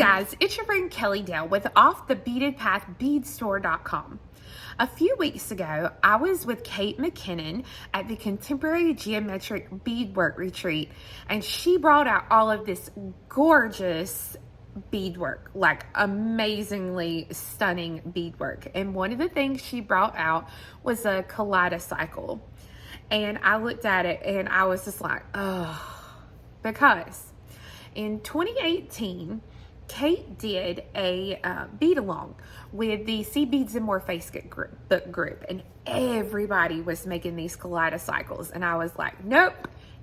guys, it's your friend Kelly Dale with offthebeadedpath beadstore.com. A few weeks ago, I was with Kate McKinnon at the Contemporary Geometric Beadwork Retreat, and she brought out all of this gorgeous beadwork, like amazingly stunning beadwork. And one of the things she brought out was a kaleidocycle. And I looked at it and I was just like, oh, because in 2018, Kate did a bead-along with the See Beads and More Facebook group, and everybody was making these kaleidocycles, and I was like, nope,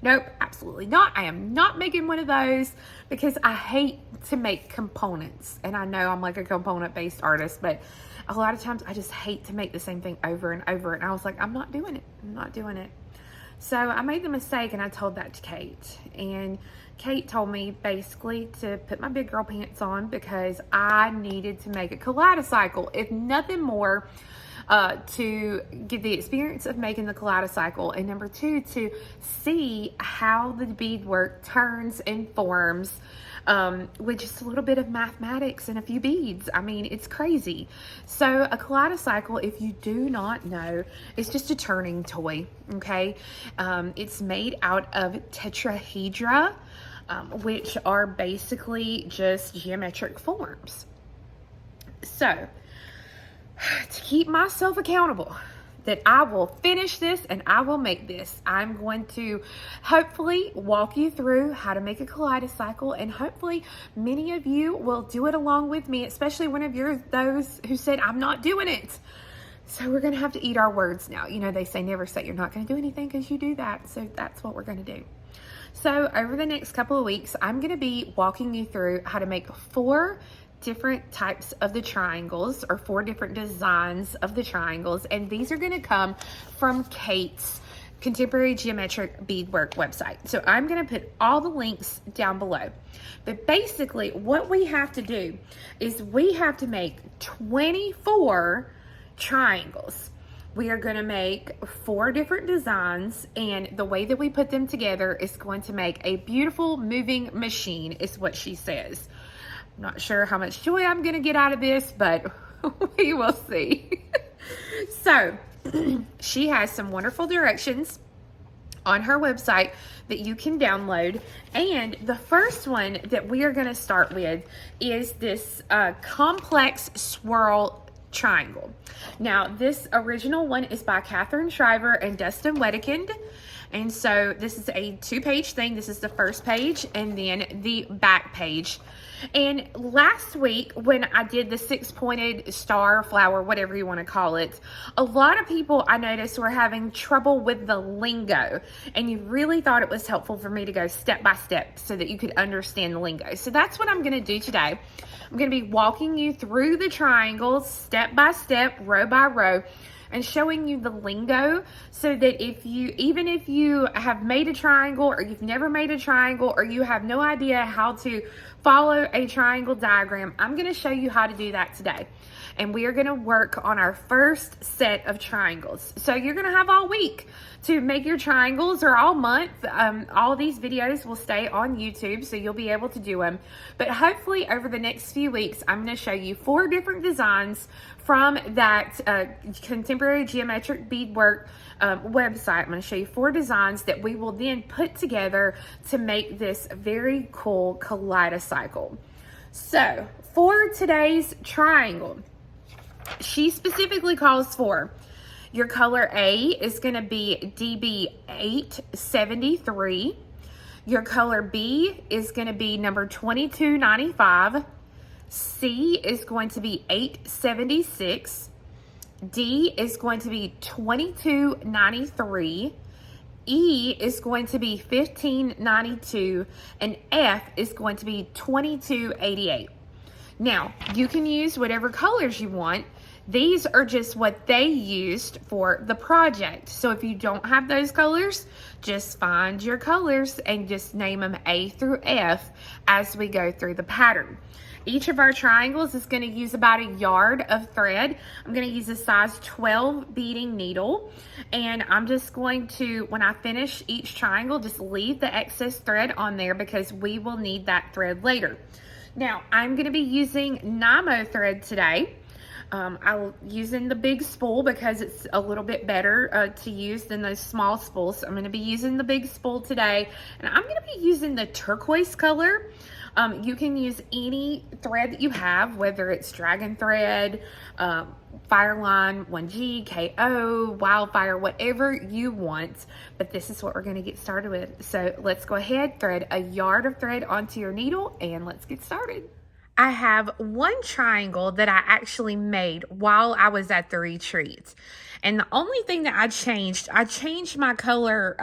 absolutely not. I am not making one of those because I hate to make components, and I know I'm like a component-based artist, but a lot of times I just hate to make the same thing over and over, and I was like, I'm not doing it. So I made the mistake and I told that to Kate, and Kate told me basically to put my big girl pants on because I needed to make a kaleidocycle, if nothing more, to get the experience of making the kaleidocycle, and number two, to see how the beadwork turns and forms with just a little bit of mathematics and a few beads. I mean, it's crazy. So a kaleidocycle, if you do not know, is just a turning toy, okay? It's made out of tetrahedra, which are basically just geometric forms. So, to keep myself accountable that I will finish this and I will make this, I'm going to hopefully walk you through how to make a kaleidocycle, and hopefully many of you will do it along with me, especially one of you're those who said, I'm not doing it. So we're going to have to eat our words now. You know, they say never say you're not going to do anything because you do that. So that's what we're going to do. So over the next couple of weeks, I'm going to be walking you through how to make 4 different types of the triangles, or 4 different designs of the triangles. And these are going to come from Kate's Contemporary Geometric Beadwork website. So I'm going to put all the links down below. But basically what we have to do is we have to make 24 triangles. We are going to make 4 different designs, and the way that we put them together is going to make a beautiful moving machine, is what she says. I'm not sure how much joy I'm going to get out of this, but we will see. So she has some wonderful directions on her website that you can download, and the first one that we are going to start with is this complex swirl triangle. Now, this original one is by Catherine Shriver and Dustin Wedekind, and so this is a 2-page thing. This is the first page and then the back page. And last week when I did the 6-pointed star, flower, whatever you want to call it, a lot of people I noticed were having trouble with the lingo, and you really thought it was helpful for me to go step by step so that you could understand the lingo. So that's what I'm going to do today. I'm going to be walking you through the triangles step by step, row by row, and showing you the lingo, so that even if you have made a triangle, or you've never made a triangle, or you have no idea how to follow a triangle diagram, I'm going to show you how to do that today. And we are going to work on our first set of triangles. So you're going to have all week to make your triangles, or all month. All these videos will stay on YouTube, so you'll be able to do them. But hopefully over the next few weeks, I'm going to show you 4 different designs from that Contemporary Geometric Beadwork website. I'm going to show you 4 designs that we will then put together to make this very cool kaleidocycle. So for today's triangle, she specifically calls for your color A is going to be DB873. Your color B is going to be number 2295. C is going to be 876. D is going to be 2293. E is going to be 1592. And F is going to be 2288. Now, you can use whatever colors you want. These are just what they used for the project. So if you don't have those colors, just find your colors and just name them A through F as we go through the pattern. Each of our triangles is going to use about 1 yard of thread. I'm going to use a size 12 beading needle, and I'm just going to, when I finish each triangle, just leave the excess thread on there because we will need that thread later. Now, I'm going to be using Nymo thread today. I'm using the big spool because it's a little bit better to use than those small spools. So I'm going to be using the big spool today, and I'm going to be using the turquoise color. You can use any thread that you have, whether it's dragon thread, Fireline, 1G, KO, Wildfire, whatever you want. But this is what we're going to get started with. So let's go ahead, thread a yard of thread onto your needle, and let's get started. I have one triangle that I actually made while I was at the retreat. And the only thing that I changed my color,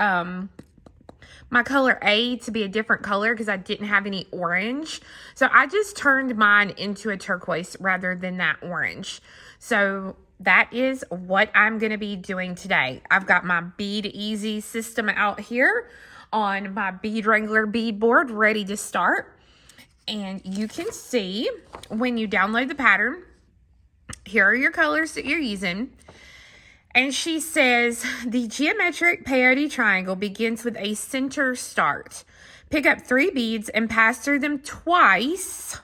A to be a different color because I didn't have any orange. So I just turned mine into a turquoise rather than that orange. So that is what I'm going to be doing today. I've got my Bead Easy system out here on my Bead Wrangler bead board ready to start. And you can see when you download the pattern, here are your colors that you're using. And she says, the geometric peyote triangle begins with a center start. Pick up 3 beads and pass through them twice,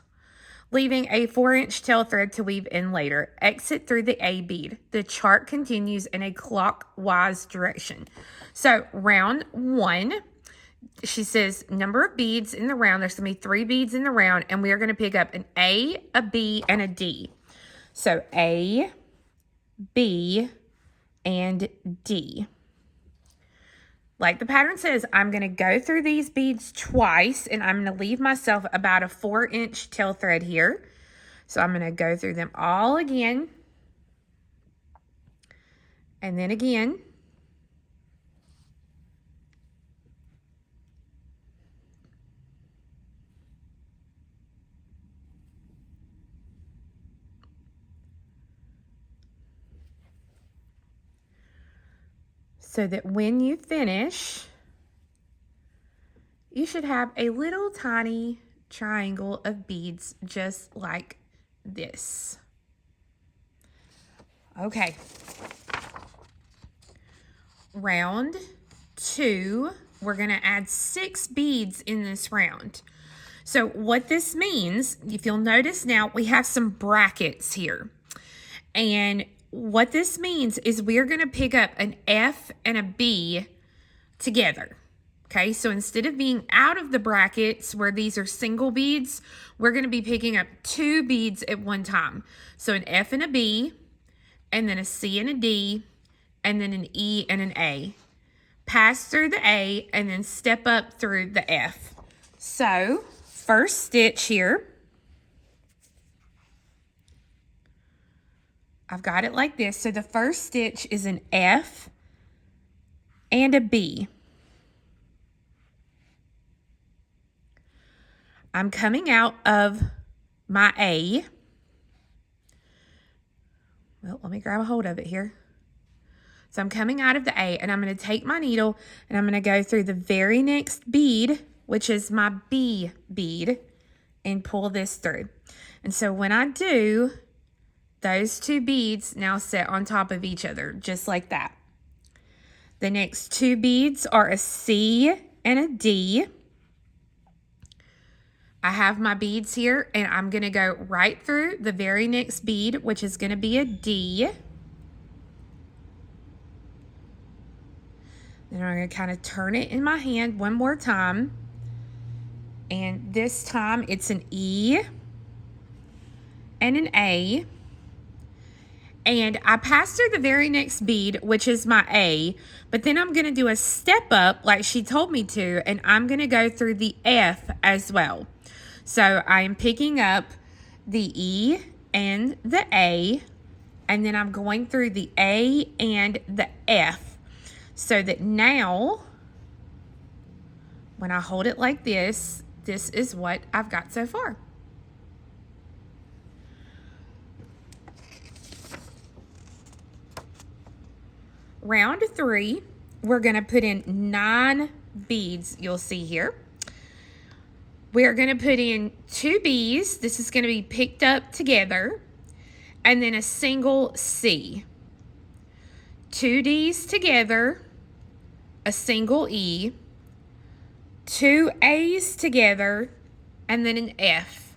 leaving a 4-inch tail thread to weave in later. Exit through the A bead. The chart continues in a clockwise direction. So round 1, she says number of beads in the round. There's going to be 3 beads in the round, and we are going to pick up an A, a B, and a D. So A, B, and D. Like the pattern says, I'm going to go through these beads twice, and I'm going to leave myself about a 4-inch tail thread here. So I'm going to go through them all again, and then again. So that when you finish, you should have a little tiny triangle of beads just like this. Okay. Round 2, we're going to add 6 beads in this round. So what this means, if you'll notice now, we have some brackets here. And what this means is we're going to pick up an F and a B together. Okay, so instead of being out of the brackets where these are single beads, we're going to be picking up 2 beads at one time. So an F and a B, and then a C and a D, and then an E and an A. Pass through the A, and then step up through the F. So, first stitch here. I've got it like this. So the first stitch is an F and a B. I'm coming out of my A. Well, let me grab a hold of it here. So I'm coming out of the A, and I'm going to take my needle, and I'm going to go through the very next bead, which is my B bead, and pull this through. And so when I do, those 2 beads now sit on top of each other, just like that. The next 2 beads are a C and a D. I have my beads here, and I'm going to go right through the very next bead, which is going to be a D. Then I'm going to kind of turn it in my hand one more time. And this time it's an E and an A. And I pass through the very next bead, which is my A, but then I'm going to do a step up like she told me to, and I'm going to go through the F as well. So I am picking up the E and the A, and then I'm going through the A and the F, so that now, when I hold it like this, this is what I've got so far. Round 3, we're going to put in 9 beads, you'll see here. We're going to put in 2 B's. This is going to be picked up together. And then a single C. 2 D's together. A single E. 2 A's together. And then an F.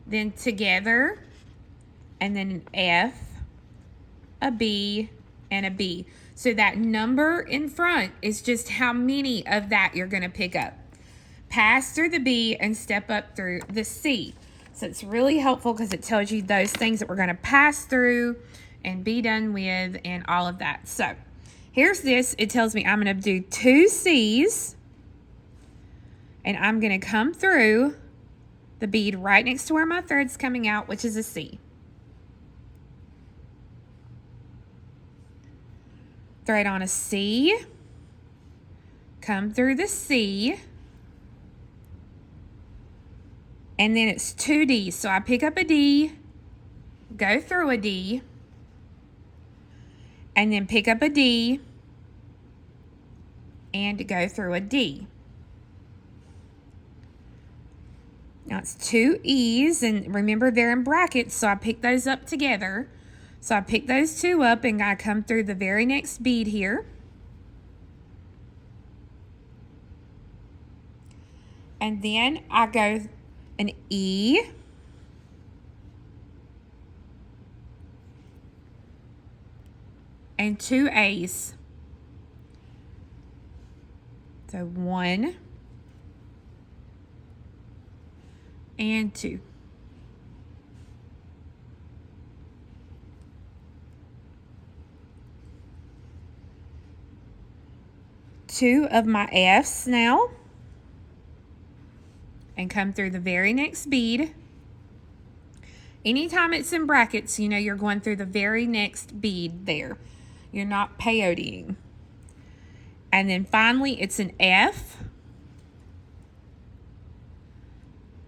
then together, and then an F, a B, and a B. So that number in front is just how many of that you're going to pick up. Pass through the B and step up through the C. So it's really helpful because it tells you those things that we're going to pass through and be done with and all of that. So here's this. It tells me I'm going to do 2 C's, and I'm going to come through the bead right next to where my thread's coming out, which is a C. Thread on a C, come through the C, and then it's 2 D's. So I pick up a D, go through a D, and then pick up a D, and go through a D. Now it's 2 E's, and remember they're in brackets, so I pick those up together. So I pick those 2 up, and I come through the very next bead here. And then I go an E, and 2 A's. So 1 and 2. Two of my F's now, and come through the very next bead. Anytime it's in brackets, you know you're going through the very next bead there. You're not peyoteing. And then finally it's an F,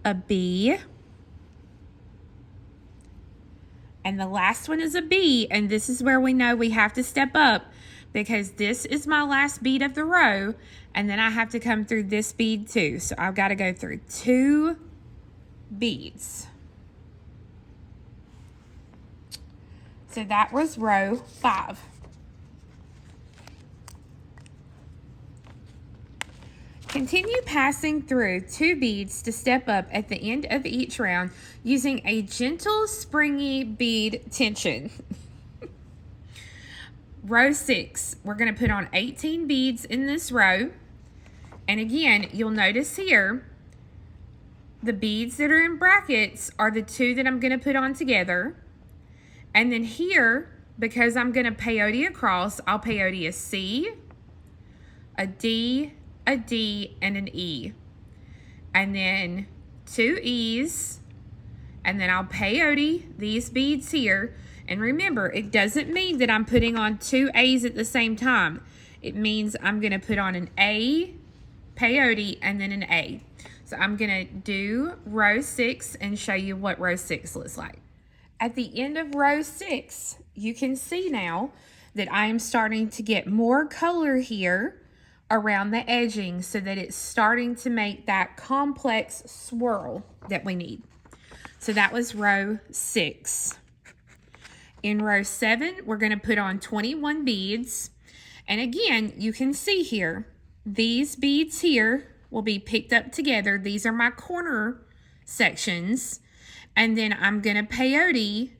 a B, and the last one is a B, and this is where we know we have to step up because this is my last bead of the row, and then I have to come through this bead too. So I've got to go through 2 beads. So that was row 5. Continue passing through 2 beads to step up at the end of each round using a gentle, springy bead tension. Row 6, we're going to put on 18 beads in this row. And again, you'll notice here, the beads that are in brackets are the 2 that I'm going to put on together. And then here, because I'm going to peyote across, I'll peyote a C, a D, and an E. And then 2 E's, and then I'll peyote these beads here. And remember, it doesn't mean that I'm putting on 2 A's at the same time. It means I'm going to put on an A, peyote, and then an A. So I'm going to do row 6 and show you what row 6 looks like. At the end of row 6, you can see now that I am starting to get more color here around the edging so that it's starting to make that complex swirl that we need. So that was row 6. In row 7, we're going to put on 21 beads. And again, you can see here, these beads here will be picked up together. These are my corner sections. And then I'm going to peyote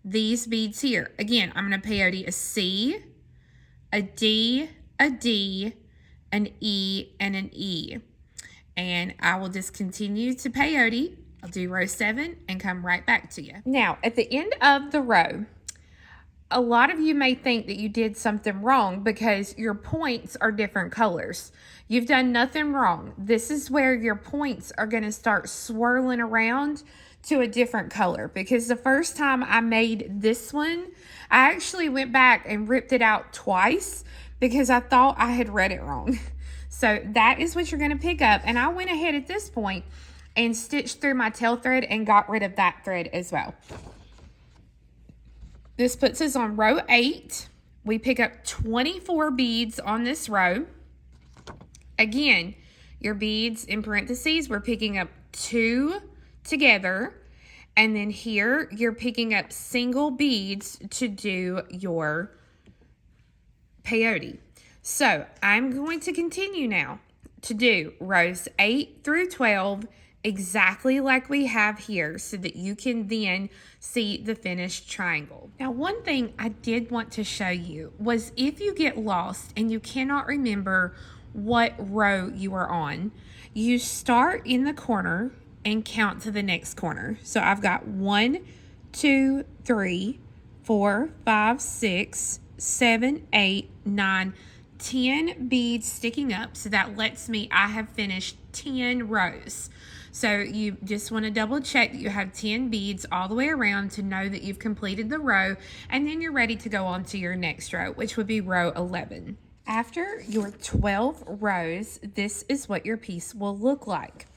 these beads here. Again, I'm going to peyote a C, a D, an E, and an E. And I will just continue to peyote. I'll do row 7 and come right back to you. Now, at the end of the row, a lot of you may think that you did something wrong because your points are different colors. You've done nothing wrong. This is where your points are going to start swirling around to a different color, because the first time I made this one, I actually went back and ripped it out twice because I thought I had read it wrong. So that is what you're going to pick up. And I went ahead at this point and stitched through my tail thread and got rid of that thread as well. This puts us on row 8. We pick up 24 beads on this row. Again, your beads in parentheses, we're picking up 2 together. And then here, you're picking up single beads to do your peyote. So I'm going to continue now to do rows 8 through 12 exactly like we have here so that you can then see the finished triangle. Now, one thing I did want to show you was if you get lost and you cannot remember what row you are on, you start in the corner and count to the next corner. So I've got 1, 2, 3, 4, 5, 6, 7, 8, 9, 10 beads sticking up. So that lets me, I have finished 10 rows. So you just want to double check that you have 10 beads all the way around to know that you've completed the row, and then you're ready to go on to your next row, which would be row 11. After your 12 rows, this is what your piece will look like.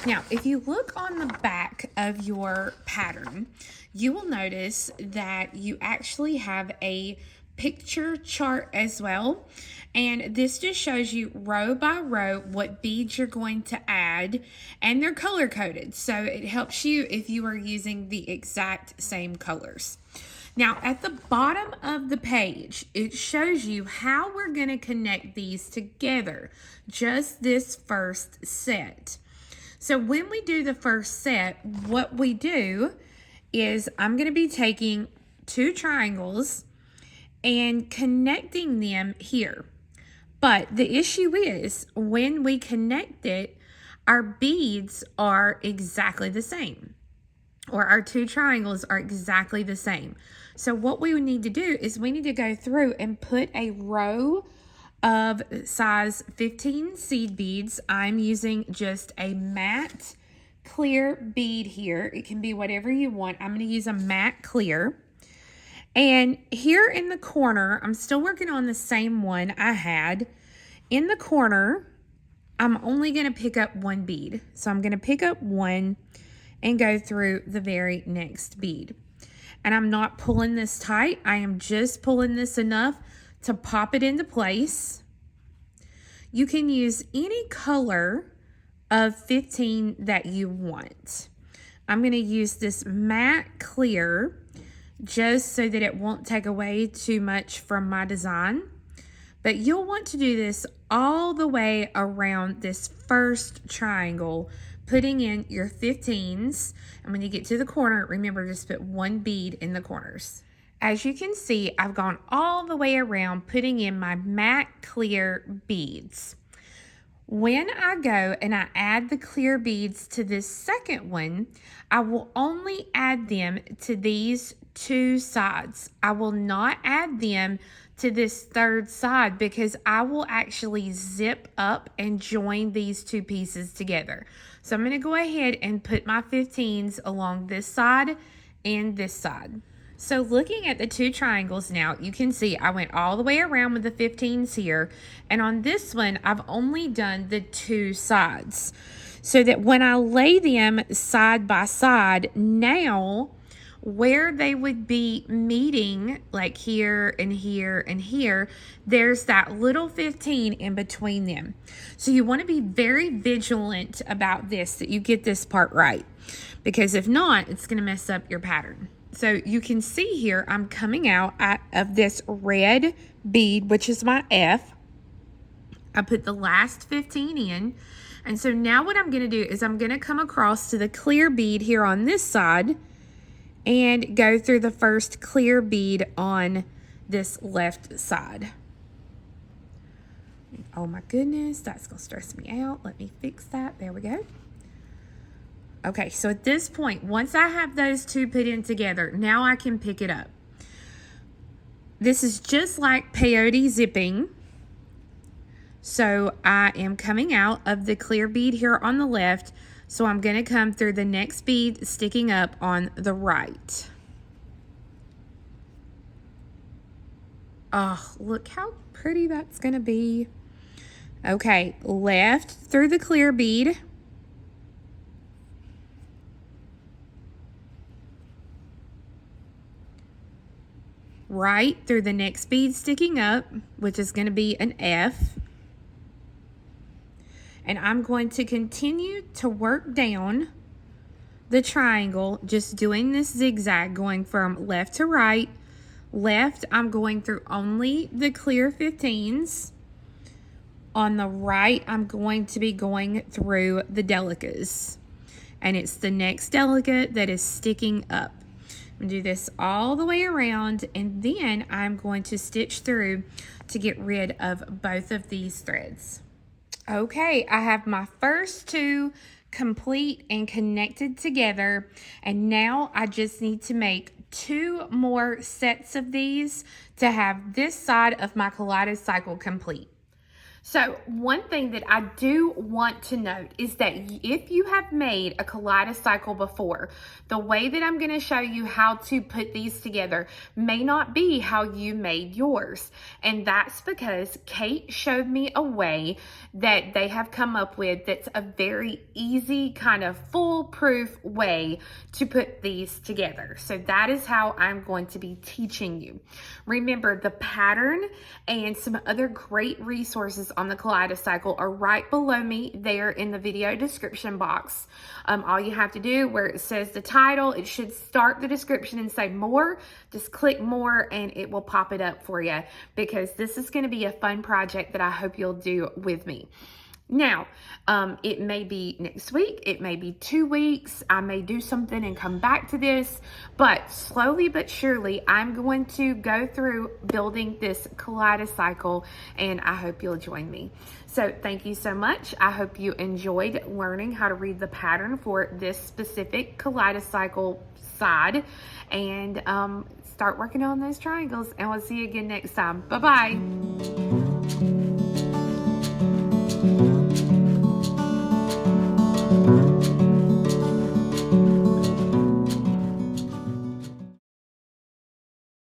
Now, if you look on the back of your pattern, you will notice that you actually have a picture chart as well, and this just shows you row by row what beads you're going to add, and they're color coded, so it helps you if you are using the exact same colors. Now, at the bottom of the page, it shows you how we're going to connect these together, just this first set. So when we do the first set, what we do is I'm going to be taking 2 triangles and connecting them here. But the issue is when we connect it, our beads are exactly the same, or our 2 triangles are exactly the same. So what we need to do is we need to go through and put a row of size 15 seed beads. I'm using just a matte clear bead here. It can be whatever you want. I'm going to use a matte clear. And here in the corner, I'm still working on the same one I had. In the corner, I'm only going to pick up 1 bead. So I'm going to pick up 1 and go through the very next bead. And I'm not pulling this tight. I am just pulling this enough to pop it into place. You can use any color of 15 that you want. I'm going to use this matte clear just so that it won't take away too much from my design. But you'll want to do this all the way around this first triangle, putting in your 15s. And when you get to the corner, remember, just put 1 bead in the corners. As you can see, I've gone all the way around putting in my matte clear beads. When I go and I add the clear beads to this second one, I will only add them to these 2 sides. I will not add them to this third side because I will actually zip up and join these 2 pieces together. So I'm going to go ahead and put my 15s along this side and this side. So looking at the 2 triangles now, you can see I went all the way around with the 15s here. And on this one, I've only done the 2 sides. So that when I lay them side by side, now where they would be meeting, like here and here and here, there's that little 15 in between them. So you want to be very vigilant about this, that you get this part right. Because if not, it's going to mess up your pattern. So you can see here, I'm coming out of this red bead, which is my F. I put the last 15 in. And so now what I'm going to do is I'm going to come across to the clear bead here on this side and go through the first clear bead on this left side. Oh my goodness, that's going to stress me out. Let me fix that. There we go. Okay, so at this point, once I have those 2 put in together, now I can pick it up. This is just like peyote zipping. So I am coming out of the clear bead here on the left. So I'm going to come through the next bead sticking up on the right. Oh, look how pretty that's going to be. Okay, left through the clear bead. Right through the next bead sticking up, which is going to be an F. And I'm going to continue to work down the triangle, just doing this zigzag, going from left to right. Left, I'm going through only the clear 15s. On the right, I'm going to be going through the delicas. and it's the next delegate that is sticking up. I'm going to do this all the way around, and then I'm going to stitch through to get rid of both of these threads. Okay, I have my first two complete and connected together, and now I just need to make 2 more sets of these to have this side of my Kaleidocycle complete. So one thing that I do want to note is that if you have made a Kaleidocycle before, the way that I'm going to show you how to put these together may not be how you made yours. And that's because Kate showed me a way that they have come up with that's a very easy, kind of foolproof way to put these together. So that is how I'm going to be teaching you. Remember, the pattern and some other great resources on the Kaleidocycle are right below me there in the video description box. All you have to do, where it says the title, it should start the description and say more. Just click more and it will pop it up for you, because this is going to be a fun project that I hope you'll do with me. Now, it may be next week, it may be 2 weeks, I may do something and come back to this, but slowly but surely, I'm going to go through building this Kaleidocycle, and I hope you'll join me. So thank you so much. I hope you enjoyed learning how to read the pattern for this specific Kaleidocycle side, and start working on those triangles, and we'll see you again next time. Bye-bye.